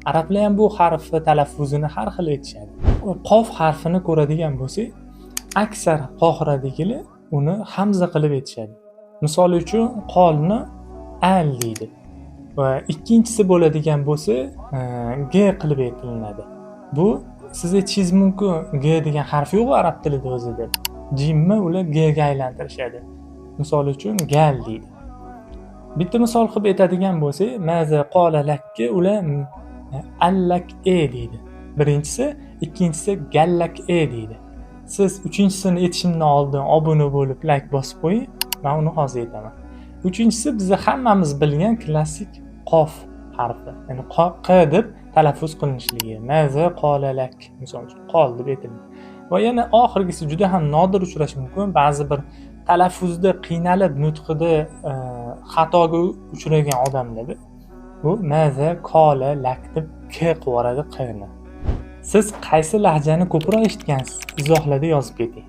Arablar ham bu harfni talaffuzini har xil etishadi. Qof harfini ko'radigan bo'lsak, aksar Qohiradagilar uni hamza qilib aytishadi. Misol uchun qolni al deydi. Va ikkinchisi bo'ladigan bo'lsa, g qilib aytilinadi. Bu siz aytishingiz mumkin, g degan harf yo'q arab tilida o'zida. Jimni ular g ga aylantirishadi. Misol uchun gal deydi. Bitta misol qilib aytadigan bo'lsak, maza qola lakka ular allak deydi. Birinchisi, ikkinchisi gallak deydi. Siz uchinchisini aytishimdan oldin obuna bo'lib like bosib qo'ying. Men uni hozir aytaman. Uchinchisi bizni hammamiz bilgan klassik qof harfi. Ya'ni q deb talaffuz qilinishligi. Maza qola lak misol uchun qol deb aytiladi. Va yana oxirgisi juda ham nodir uchrashi mumkin. Ba'zi bir talaffuzda qiynalib nutqida xatoga uchragan odamlarda bu maza qola lak deb k qilib yuboradi qni. Siz qaysi lahjani ko'proq eshitgansiz? Izohlarda yozib keting.